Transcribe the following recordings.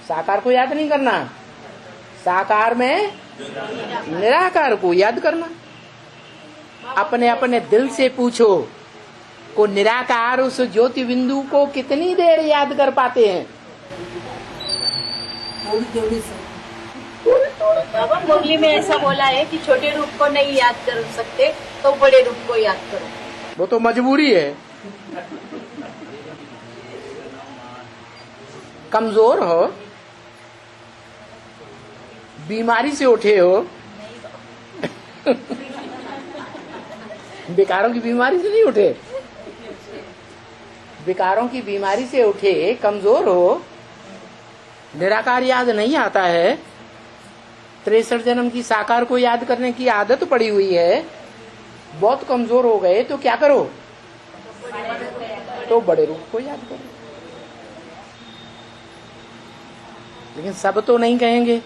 साकार को याद नहीं करना, साकार में निराकार को याद करना। अपने अपने दिल से पूछो को निराकार उस ज्योति बिंदु को कितनी देर याद कर पाते हैं? बाबा मुरली में ऐसा बोला है कि छोटे रूप को नहीं याद कर सकते तो बड़े रूप को याद करो। वो तो मजबूरी है। कमजोर हो, बीमारी से उठे हो, विकारों की बीमारी से नहीं उठे, विकारों की बीमारी से उठे, कमजोर हो, निराकार याद नहीं आता है, 63 जन्म की साकार को याद करने की आदत पड़ी हुई है, बहुत कमजोर हो गए तो क्या करो? तो बड़े रूप को याद करो। लेकिन सब तो नहीं कहेंगे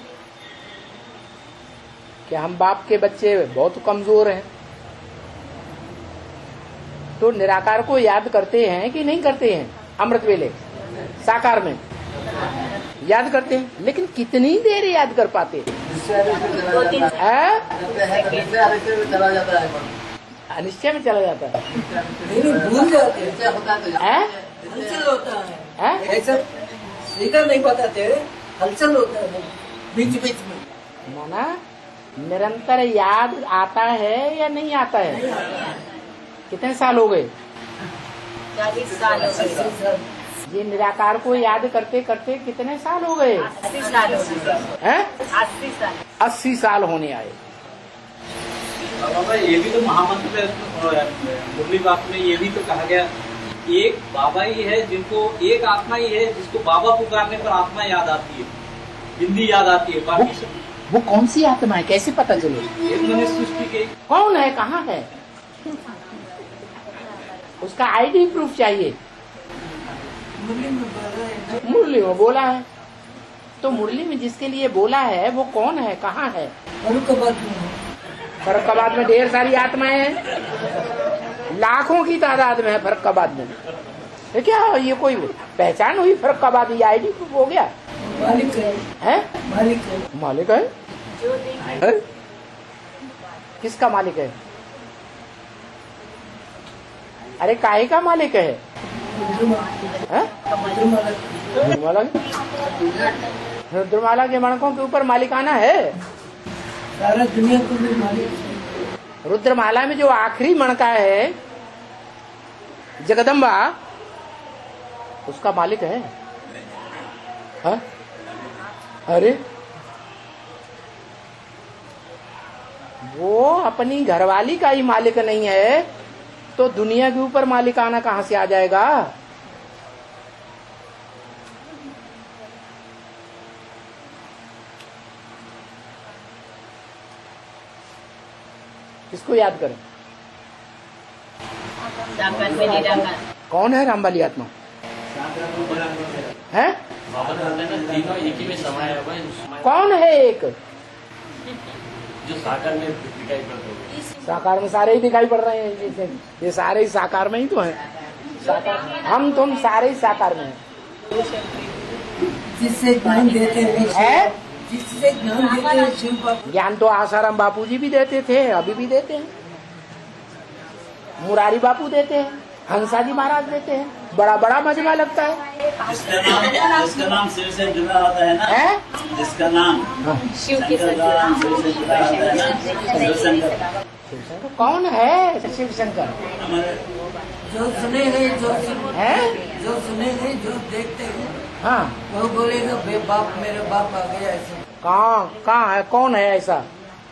कि हम बाप के बच्चे बहुत कमजोर हैं, तो निराकार को याद करते हैं कि नहीं करते हैं? अमृत वेले साकार में याद करते हैं, लेकिन कितनी देर याद कर पाते हैं? अनिश्चय में चला जाता है, भूल जाते हैं, ऐसा स्वीकार नहीं बताते, हलचल होता है बीच बीच में। माना निरंतर याद आता है या नहीं आता है? कितने साल हो गए? 40 साल हो गए। ये निराकार को याद करते करते कितने साल हो गए? 80 साल हो गए। 80 साल। 80 साल होने आए। बाबा ये भी तो महामंत्र मुरली बात में ये भी तो कहा गया, एक बाबा ही है जिनको, एक आत्मा ही है जिसको बाबा पुकारने पर आत्मा याद आती है, हिंदी याद आती है। बाकी सब वो कौन सी आत्मा है, कैसे पता चले? एक मनुष्य सृष्टि के कौन है, कहाँ है? उसका आईडी प्रूफ चाहिए। मुरली में बोला है, तो मुरली में जिसके लिए बोला है वो कौन है, कहाँ है? फर्रुखाबाद में ढेर सारी आत्माएं हैं, लाखों की तादाद में है फर्रुखाबाद में। ये क्या ये कोई पहचान हुई? फर्रुखाबाद ये आईडी प्रूफ हो गया? मालिक है, मालिक है, है? किसका मालिक है? अरे काहे का मालिक है? रुद्रमाला के मणकों के ऊपर मालिकाना है, सारा दुनिया को भी मालिक। रुद्रमाला में जो आखिरी मणका है जगदम्बा, उसका मालिक है। हा? अरे वो अपनी घरवाली का ही मालिक नहीं है तो दुनिया के ऊपर मालिकाना कहाँ से आ जाएगा? किसको याद करें? कौन है रामबाली आत्मा? है कौन है? एक जो साकार में दिखाई पड़ते हैं। साकार में सारे ही दिखाई पड़ रहे हैं, ये सारे ही साकार में ही तो हैं। साकार हम तुम सारे ही साकार में हैं। जिससे ज्ञान देते हैं, जिससे ज्ञान देते हैं शिव बाबू। ज्ञान तो आसाराम बापू जी भी देते थे, अभी भी देते हैं, मुरारी बापू देते हैं, हंसा जी महाराज देते हैं, बड़ा बड़ा मजमा लगता है। जिसका नाम शिव से जुड़ा होता है ना, जिसका नाम शिव के साथ शिवशंकर कौन है? शिव शंकर जो सुनेंगे, जो है, जो सुनेंगे, जो देखते हैं, हाँ वो बोलेगा बे बाप, मेरे बाप आ गया। ऐसे कहाँ है? कौन है ऐसा?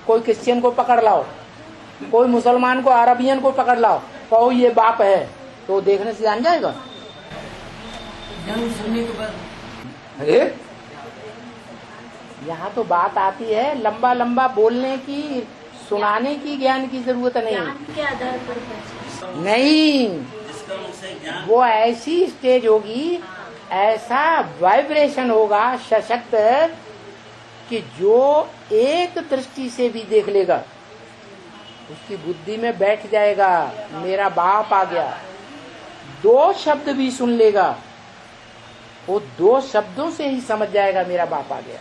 कोई क्रिश्चियन को पकड़ लाओ, कोई मुसलमान को, अरबियन को पकड़ लाओ, कहो ये बाप है, तो देखने से जान जाएगा। जन्म सुनने के बाद अरे यहाँ तो बात आती है लंबा लंबा बोलने की, सुनाने की, ज्ञान की जरूरत नहीं। के आधार पर नहीं, वो ऐसी स्टेज होगी, ऐसा वाइब्रेशन होगा सशक्त कि जो एक दृष्टि से भी देख लेगा उसकी बुद्धि में बैठ जाएगा मेरा बाप आ गया। दो शब्द भी सुन लेगा वो 2 शब्दों से ही समझ जाएगा मेरा बाप आ गया।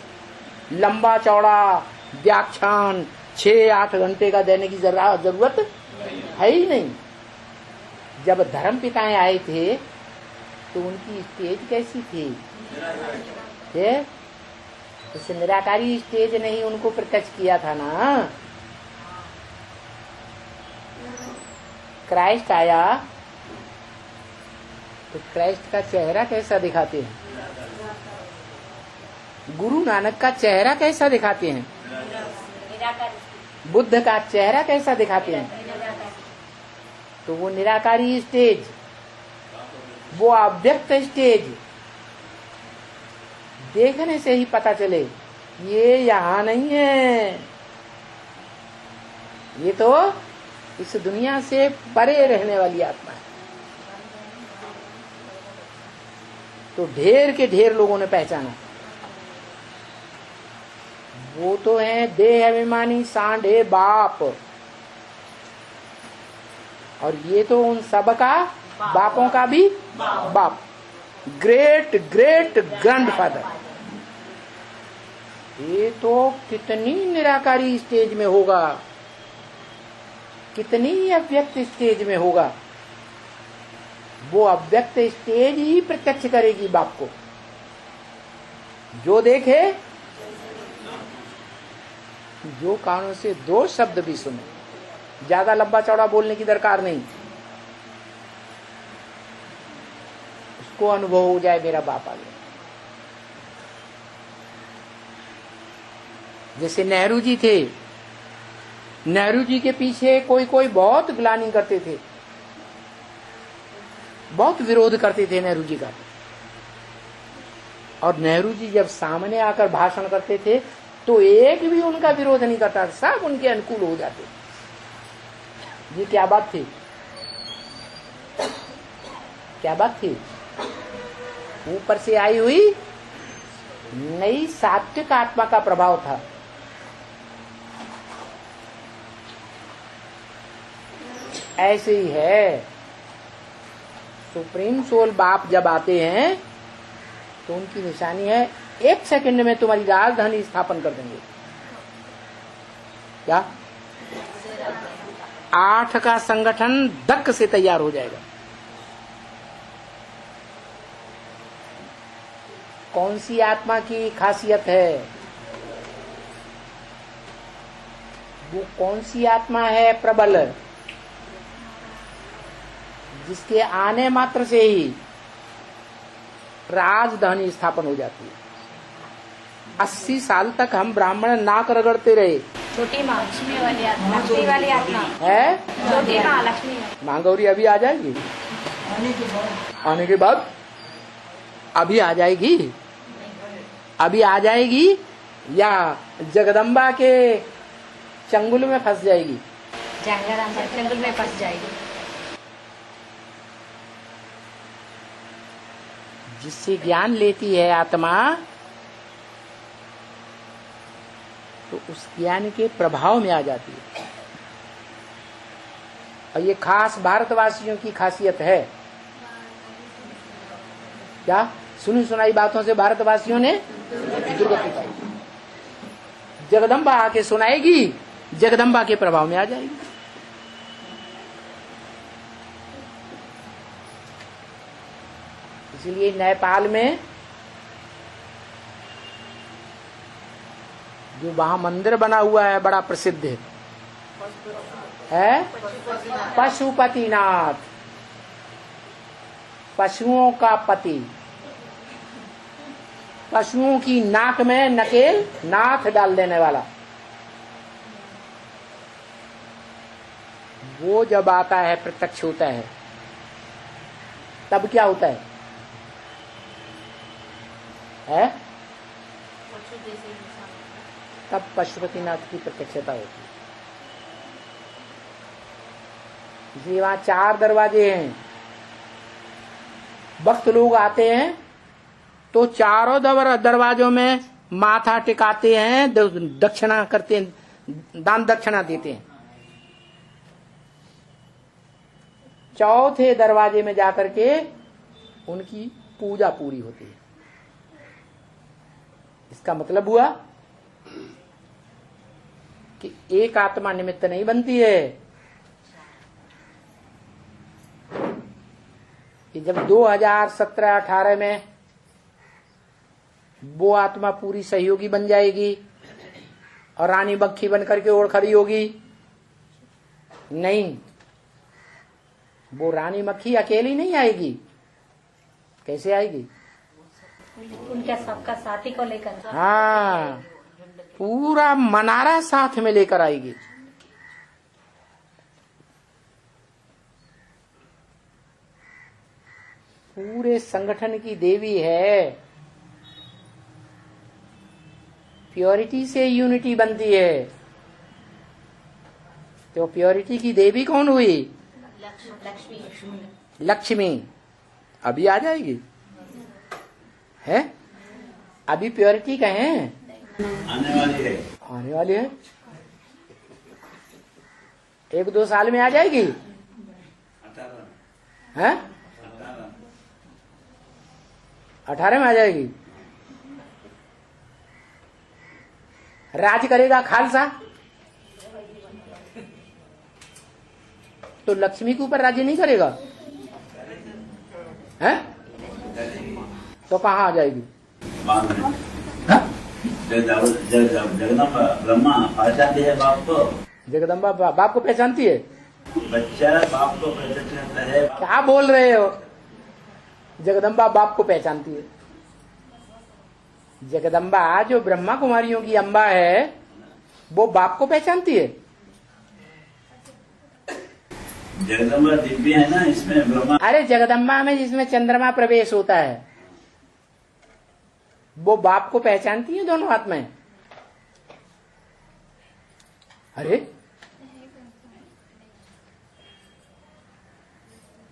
लंबा चौड़ा व्याख्यान 6-8 घंटे का देने की जरूरत है ही नहीं। जब धर्म पिताएं आए थे तो उनकी स्टेज कैसी थी? इस निराकारी स्टेज ने ही उनको प्रत्यक्ष किया था ना। क्राइस्ट आया तो क्राइस्ट का चेहरा कैसा दिखाते हैं? गुरु नानक का चेहरा कैसा दिखाते हैं? बुद्ध का चेहरा कैसा दिखाते हैं? तो वो निराकारी स्टेज, वो अव्यक्त स्टेज देखने से ही पता चले ये यहाँ नहीं है, ये तो इस दुनिया से परे रहने वाली आत्मा है। तो ढेर के ढेर लोगों ने पहचाना। वो तो है देह अभिमानी सांढे बाप, और ये तो उन सब का बापों का भी बाप, ग्रेट ग्रेट ग्रैंडफादर। ये तो कितनी निराकारी स्टेज में होगा, कितनी अव्यक्त स्टेज में होगा। वो अव्यक्त स्टेज ही प्रत्यक्ष करेगी बाप को। जो देखे, जो कानों से 2 शब्द भी सुने, ज्यादा लंबा चौड़ा बोलने की दरकार नहीं, उसको अनुभव हो जाए मेरा बाप आ गया। जैसे नेहरू जी थे, नेहरू जी के पीछे कोई कोई बहुत ग्लानि करते थे, बहुत विरोध करते थे नेहरू जी का। और नेहरू जी जब सामने आकर भाषण करते थे तो एक भी उनका विरोध नहीं करता, सब उनके अनुकूल हो जाते। ये क्या बात थी? क्या बात थी? ऊपर से आई हुई नई सात्विक आत्मा का प्रभाव था। ऐसे ही है, सुप्रीम सोल बाप जब आते हैं तो उनकी निशानी है 1 सेकंड में तुम्हारी राजधानी स्थापन कर देंगे। क्या 8 का संगठन दक्क से तैयार हो जाएगा। कौन सी आत्मा की खासियत है? वो कौन सी आत्मा है प्रबल, जिसके आने मात्र से ही राजधानी स्थापन हो जाती है। 80 साल तक हम ब्राह्मण नाक रगड़ते रहे। छोटी माँ लक्ष्मी वाली आत्मा, लक्ष्मी वाली आत्मा है, छोटी माँ लक्ष्मी। माँ गौरी अभी आ जाएगी, आने के बाद अभी आ जाएगी, अभी आ जाएगी या जगदम्बा के चंगुल में फंस जाएगी? जंगल में फंस जाएगी। जिससे ज्ञान लेती है आत्मा, तो उस ज्ञान के प्रभाव में आ जाती है। और ये खास भारतवासियों की खासियत है। क्या सुनी सुनाई बातों से भारतवासियों ने दुर्गति पाई। जगदम्बा आके सुनाएगी, जगदम्बा के प्रभाव में आ जाएगी। इसलिए नेपाल में जो वहां मंदिर बना हुआ है बड़ा प्रसिद्ध है पशुपतिनाथ, पशुओं का पति। पशुओं की नाक में नकेल नाथ डाल देने वाला। वो जब आता है, प्रत्यक्ष होता है, तब क्या होता है? तब पशुपतिनाथ की प्रत्यक्षता होती है। इसलिए वहां 4 दरवाजे हैं। भक्त लोग आते हैं तो चारों दरवाजों में माथा टिकाते हैं, दक्षिणा करते हैं, दान दक्षिणा देते हैं। चौथे दरवाजे में जाकर के उनकी पूजा पूरी होती है। इसका मतलब हुआ कि एक आत्मा निमित्त नहीं बनती है। कि जब 2017-18 में वो आत्मा पूरी सहयोगी बन जाएगी और रानी बख्शी बन करके और खड़ी होगी, नहीं, वो रानी मक्खी अकेली नहीं आएगी। कैसे आएगी? उनका सबका साथी को लेकर। हाँ, पूरा मनारा साथ में लेकर आएगी। पूरे संगठन की देवी है। प्योरिटी से यूनिटी बनती है। तो प्योरिटी की देवी कौन हुई? लक्ष्मी। अभी आ जाएगी है? अभी प्योरिटी कहें आने वाली है। आने वाली है। 1-2 साल में आ जाएगी है? 18 में आ जाएगी। राज करेगा खालसा, तो लक्ष्मी के ऊपर राज्य नहीं करेगा है? तो कहाँ आ जाएगी? जगदम्बा ब्रह्मा पहचानती है बाप को। जगदम्बा बाप को पहचानती है। बच्चा बाप को पहचानता है। क्या बोल रहे हो? जगदम्बा बाप को पहचानती है। जगदम्बा जो ब्रह्मा कुमारियों की अम्बा है, वो बाप को पहचानती है। जगदम्बा दिव्य है ना, इसमें ब्रह्मा। अरे जगदम्बा में जिसमें चंद्रमा प्रवेश होता है, वो बाप को पहचानती है दोनों आत्माएं। अरे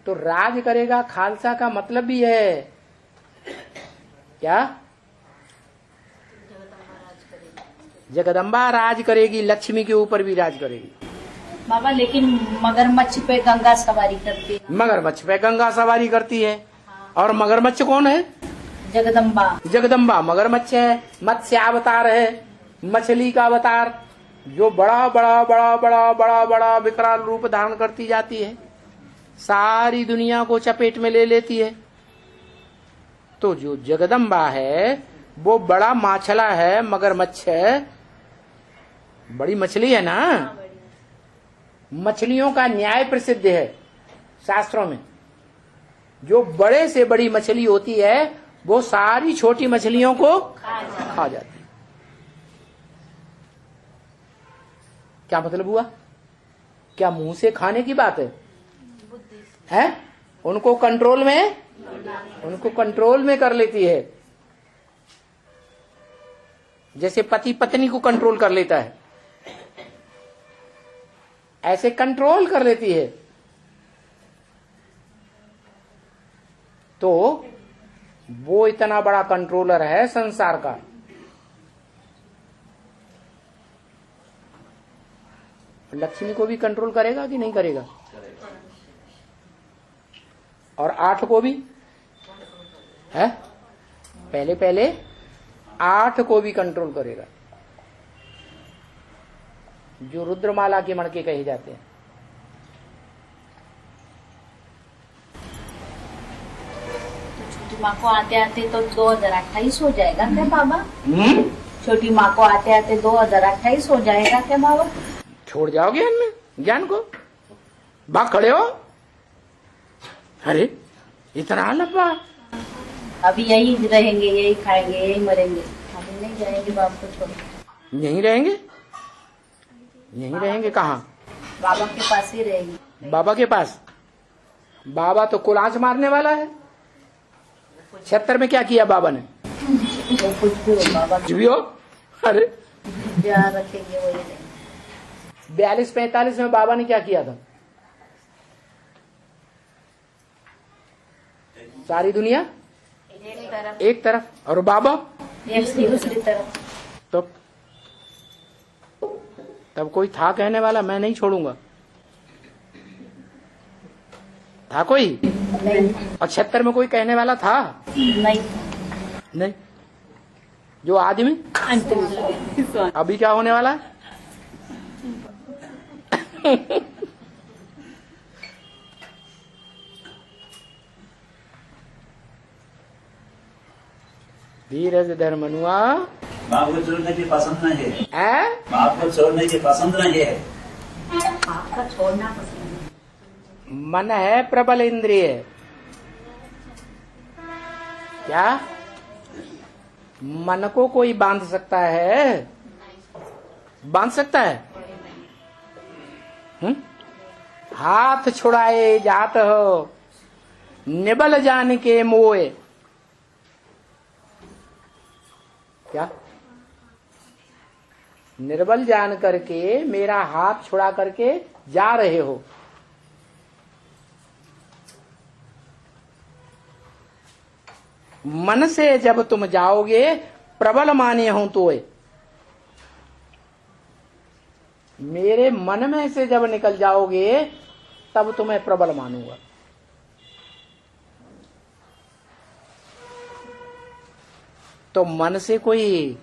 तो राज करेगा खालसा का मतलब भी है क्या? जगदम्बा राज करेगी, लक्ष्मी के ऊपर भी राज करेगी। बाबा लेकिन मगरमच्छ पे गंगा सवारी करती है। मगरमच्छ पे गंगा सवारी करती है। और मगरमच्छ कौन है? जगदम्बा। जगदम्बा मगरमच्छ है, मत्स्य अवतार है, मछली का अवतार, जो बड़ा बड़ा बड़ा बड़ा बड़ा बड़ा विकराल रूप धारण करती जाती है, सारी दुनिया को चपेट में ले लेती है। तो जो जगदम्बा है वो बड़ा माछला है, मगरमच्छ है, बड़ी मछली है ना। मछलियों का न्याय प्रसिद्ध है शास्त्रों में। जो बड़े से बड़ी मछली होती है वो सारी छोटी मछलियों को खा जाती है। क्या मतलब हुआ? क्या मुंह से खाने की बात है? उनको कंट्रोल में कर लेती है, जैसे पति पत्नी को कंट्रोल कर लेता है, ऐसे कंट्रोल कर लेती है। तो वो इतना बड़ा कंट्रोलर है संसार का। लक्ष्मी को भी कंट्रोल करेगा कि नहीं करेगा? और 8 को भी है। पहले 8 को भी कंट्रोल करेगा, जो रुद्रमाला के मणके कहे जाते हैं। छोटी माँ को आते आते तो 2028 हो जाएगा क्या बाबा? छोटी माँ को आते आते 2028 हो जाएगा क्या बाबा? छोड़ जाओ ज्ञान को, भाग खड़े हो। अरे इतना लंबा। अभी यही रहेंगे, यही खाएंगे, यही मरेंगे, अभी नहीं जाएंगे बाप को छोड़। यहीं रहेंगे कहाँ? बाबा के पास ही रहेंगे। बाबा के पास? बाबा तो कुलांच मारने वाला है। 76 में क्या किया बाबा ने? वो कुछ भी हो बाबा, कुछ भी हो। अरे जहाँ रखेंगे वही रहेंगे। 42-45 में बाबा ने क्या किया था? सारी दुनिया एक तरफ और बाबा दूसरी तरफ। तब कोई था कहने वाला मैं नहीं छोड़ूंगा? था कोई? नहीं। और 76 में कोई कहने वाला था? नहीं। जो आदमी अभी क्या होने वाला है? धीरज धर्मनुआ बाप को छोड़ने की पसंद नहीं है। है? बाप को छोड़ने की पसंद नहीं है। आपका छोड़ना पसंद है। मन है प्रबल इंद्रिय। क्या मन को कोई बांध सकता है? बांध सकता है? हाथ छुड़ाए जात हो निबल जान के मोए। क्या निर्बल जान करके मेरा हाथ छुड़ा करके जा रहे हो? मन से जब तुम जाओगे प्रबल माने हूं तो मेरे मन में से जब निकल जाओगे तब तुम्हें प्रबल मानूंगा। तो मन से कोई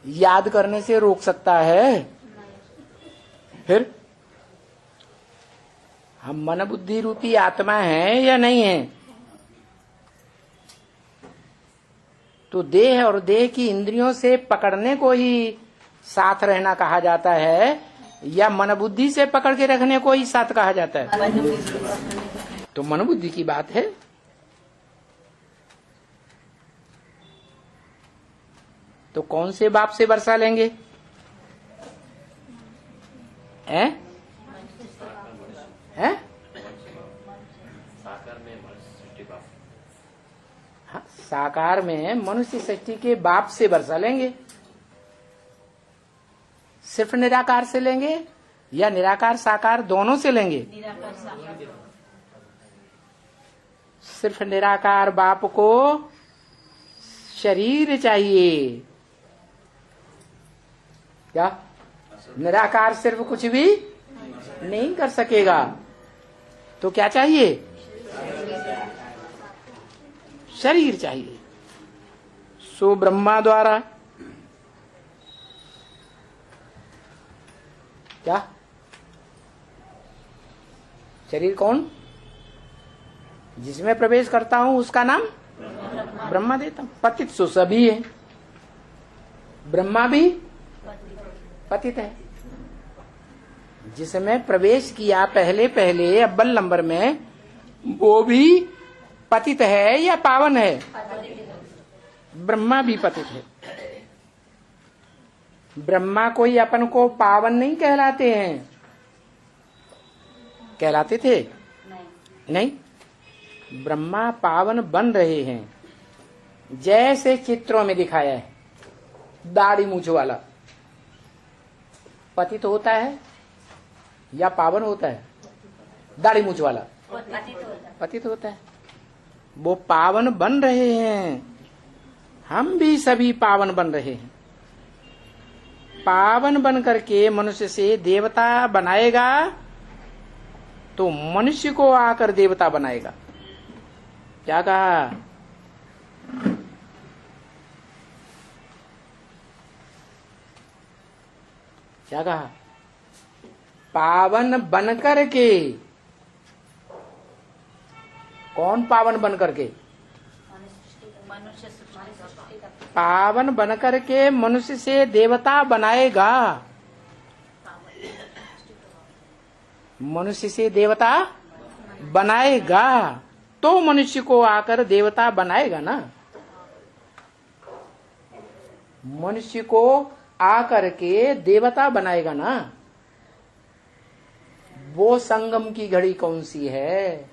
याद करने से रोक सकता है? फिर हम मन बुद्धि रूपी आत्मा हैं या नहीं है? तो देह और देह की इंद्रियों से पकड़ने को ही साथ रहना कहा जाता है या मन बुद्धि से पकड़ के रखने को ही साथ कहा जाता है? तो मन बुद्धि की बात है। तो कौन से बाप से वर्षा लेंगे? हैं? हैं? हाँ, साकार में मनुष्य सृष्टि के बाप से वर्षा लेंगे। सिर्फ निराकार से लेंगे या निराकार साकार दोनों से लेंगे? सिर्फ निराकार बाप को शरीर चाहिए। क्या निराकार सिर्फ कुछ भी नहीं कर सकेगा? तो क्या चाहिए? शरीर चाहिए। सो ब्रह्मा द्वारा क्या शरीर कौन? जिसमें प्रवेश करता हूं उसका नाम ब्रह्मा देता हूं। पतित सो सभी है, ब्रह्मा भी पतित है। जिसमें प्रवेश किया पहले पहले अव्वल नंबर में वो भी पतित है या पावन है? ब्रह्मा भी पतित है। ब्रह्मा कोई अपन को पावन नहीं कहलाते हैं। कहलाते थे? नहीं। ब्रह्मा पावन बन रहे हैं, जैसे चित्रों में दिखाया है। दाढ़ी मूछ वाला पतित होता है या पावन होता है? दाढ़ी मूछ वाला पतित होता है। वो पावन बन रहे हैं, हम भी सभी पावन बन रहे हैं। पावन बन करके मनुष्य से देवता बनाएगा तो मनुष्य को आकर देवता बनाएगा। क्या कहा? क्या कहा? पावन बन करके। कौन पावन बन करके? पावन बन करके मनुष्य से देवता बनाएगा। मनुष्य से देवता बनाएगा तो मनुष्य को आकर देवता बनाएगा ना। मनुष्य को आकर के देवता बनाएगा ना। वो संगम की घड़ी कौन सी है?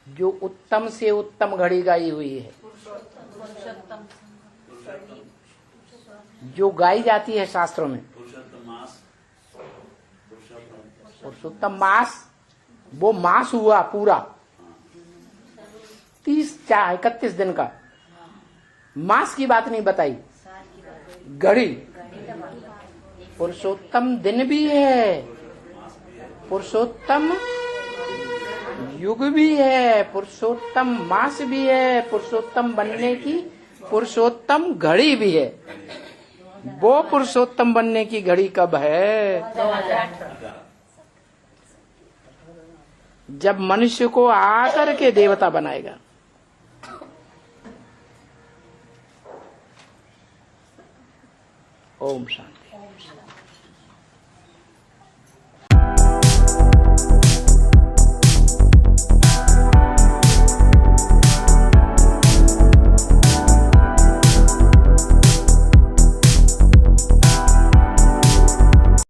जो उत्तम से उत्तम घड़ी गाई हुई है, जो गाई जाती है शास्त्रों में। पुरुषोत्तम मास, वो मास हुआ पूरा 30-31 दिन का। मास की बात नहीं बताई, घड़ी। पुरुषोत्तम दिन भी है, पुरुषोत्तम युग भी है, पुरुषोत्तम मास भी है, पुरुषोत्तम बनने की पुरुषोत्तम घड़ी भी है। वो पुरुषोत्तम बनने की घड़ी कब है? 2018। जब मनुष्य को आकर के देवता बनाएगा। ओम शांति।